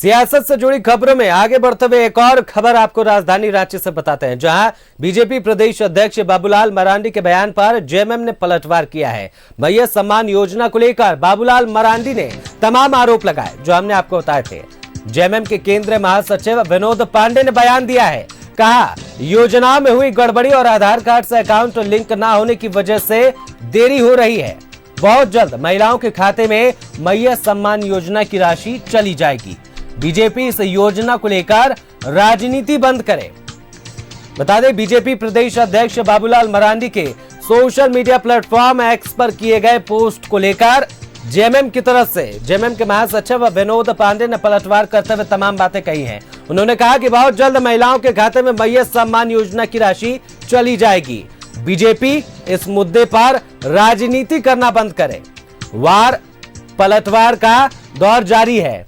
सियासत से जुड़ी खबरों में आगे बढ़ते हुए एक और खबर आपको राजधानी रांची से बताते हैं, जहां बीजेपी प्रदेश अध्यक्ष बाबूलाल मरांडी के बयान पर जेएमएम ने पलटवार किया है। मैया सम्मान योजना को लेकर बाबूलाल मरांडी ने तमाम आरोप लगाए जो हमने आपको बताए थे। जेएमएम के केंद्रीय महासचिव विनोद पांडे ने बयान दिया है, कहा योजनाओं में हुई गड़बड़ी और आधार कार्ड से अकाउंट लिंक न होने की वजह से देरी हो रही है। बहुत जल्द महिलाओं के खाते में मैया सम्मान योजना की राशि चली जाएगी। बीजेपी इस योजना को लेकर राजनीति बंद करे। बता दें, बीजेपी प्रदेश अध्यक्ष बाबूलाल मरांडी के सोशल मीडिया प्लेटफॉर्म एक्स पर किए गए पोस्ट को लेकर जेएमएम की तरफ से जेएमएम के महासचिव विनोद पांडे ने पलटवार करते हुए तमाम बातें कही हैं। उन्होंने कहा कि बहुत जल्द महिलाओं के खाते में मैया सम्मान योजना की राशि चली जाएगी। बीजेपी इस मुद्दे पर राजनीति करना बंद करे। वार पलटवार का दौर जारी है।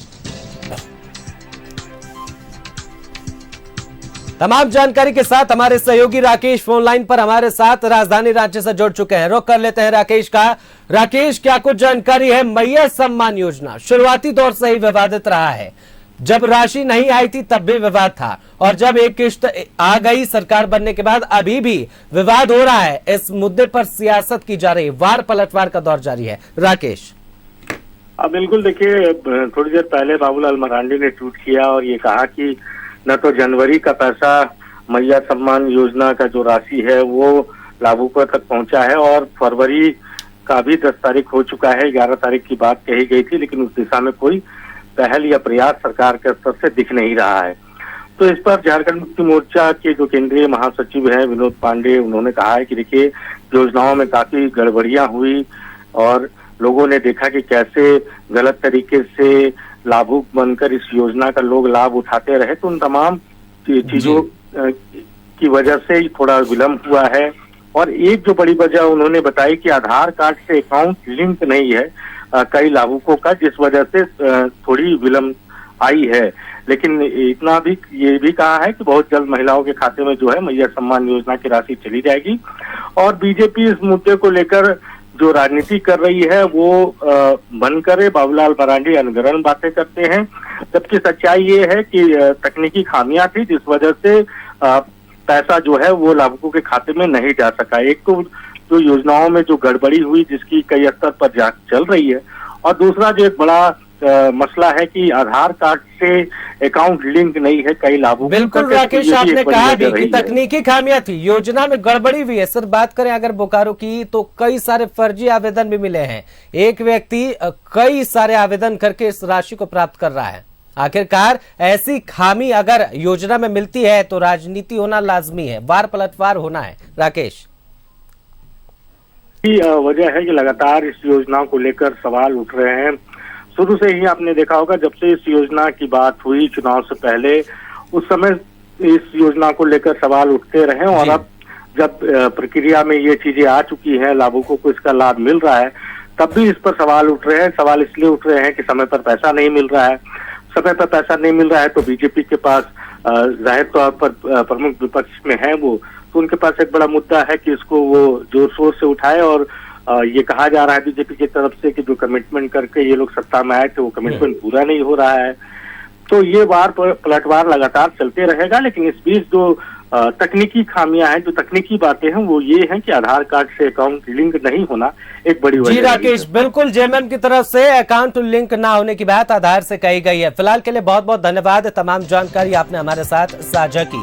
तमाम जानकारी के साथ हमारे सहयोगी राकेश फोन लाइन पर हमारे साथ राजधानी रांची से जुड़ चुके हैं। रुक कर लेते हैं राकेश का। राकेश, क्या कुछ जानकारी है? मैया सम्मान योजना शुरुआती दौर से ही विवादित रहा है। जब राशि नहीं आई थी तब भी विवाद था, और जब एक किश्त आ गई सरकार बनने के बाद अभी भी विवाद हो रहा है। इस मुद्दे पर सियासत की जा रही है, वार पलटवार का दौर जारी है। राकेश, बिल्कुल, देखिए, थोड़ी देर पहले बाबूलाल मरांडी ने ट्वीट किया और ये कहा कि न तो जनवरी का पैसा मैया सम्मान योजना का जो राशि है वो लाभुकों तक पहुंचा है, और फरवरी का भी 10 तारीख हो चुका है। 11 तारीख की बात कही गई थी, लेकिन उस दिशा में कोई पहल या प्रयास सरकार के स्तर से दिख नहीं रहा है। तो इस पर झारखंड मुक्ति मोर्चा के जो केंद्रीय महासचिव हैं विनोद पांडे, उन्होंने कहा है कि देखिए, योजनाओं में काफी गड़बड़ियां हुई और लोगों ने देखा कि कैसे गलत तरीके से लाभुक बनकर इस योजना का लोग लाभ उठाते रहे, तो उन तमाम चीजों की वजह से थोड़ा विलंब हुआ है। और एक जो बड़ी वजह उन्होंने बताई कि आधार कार्ड से अकाउंट लिंक नहीं है कई लाभुकों का, जिस वजह से थोड़ी विलंब आई है। लेकिन इतना भी ये भी कहा है कि बहुत जल्द महिलाओं के खाते में जो है मैया सम्मान योजना की राशि चली जाएगी। और बीजेपी इस मुद्दे को लेकर जो राजनीति कर रही है वो बंद करे। बाबूलाल मरांडी अनगढ़ बातें करते हैं, जबकि सच्चाई ये है कि तकनीकी खामियां थी जिस वजह से पैसा जो है वो लाभुकों के खाते में नहीं जा सका। एक तो जो योजनाओं में जो गड़बड़ी हुई जिसकी कई स्तर पर जांच चल रही है, और दूसरा जो एक बड़ा मसला है कि आधार कार्ड से अकाउंट लिंक नहीं है कई लाभुकों। बिल्कुल राकेश, आपने कहा भी कि तकनीकी खामियां थी, योजना में गड़बड़ी हुई है। सर, बात करें अगर बोकारो की तो कई सारे फर्जी आवेदन भी मिले हैं। एक व्यक्ति कई सारे आवेदन करके इस राशि को प्राप्त कर रहा है। आखिरकार ऐसी खामी अगर योजना में मिलती है तो राजनीति होना लाजमी है, वार पलटवार होना है। राकेश, वजह है कि लगातार इस योजना को लेकर सवाल उठ रहे हैं। शुरू से ही आपने देखा होगा, जब से इस योजना की बात हुई चुनाव से पहले, उस समय इस योजना को लेकर सवाल उठते रहे, और अब जब प्रक्रिया में ये चीजें आ चुकी हैं, लाभुकों को इसका लाभ मिल रहा है, तब भी इस पर सवाल उठ रहे हैं। सवाल इसलिए उठ रहे हैं कि समय पर पैसा नहीं मिल रहा है। समय पर पैसा नहीं मिल रहा है तो बीजेपी के पास जाहिर तौर पर प्रमुख विपक्ष में है वो, तो उनके पास एक बड़ा मुद्दा है कि इसको वो जोर शोर से उठाए। और ये कहा जा रहा है बीजेपी की तरफ से कि जो कमिटमेंट करके ये लोग सत्ता में आए थे वो कमिटमेंट पूरा नहीं हो रहा है। तो ये वार पलटवार लगातार चलते रहेगा। लेकिन इस बीच जो तकनीकी खामियां हैं, जो तकनीकी बातें हैं, वो ये हैं कि आधार कार्ड से अकाउंट लिंक नहीं होना एक बड़ी वजह है। जी राकेश, बिल्कुल, जेएमएम की तरफ से अकाउंट लिंक ना होने की बात आधार से कही गई है। फिलहाल के लिए बहुत बहुत धन्यवाद, तमाम जानकारी आपने हमारे साथ साझा की।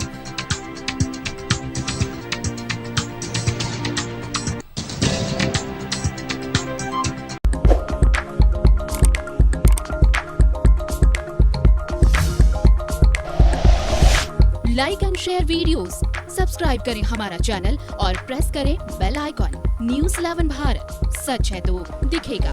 Like and share videos, subscribe करें हमारा चैनल और प्रेस करें बेल आइकॉन। न्यूज़ 11 भारत, सच है तो दिखेगा।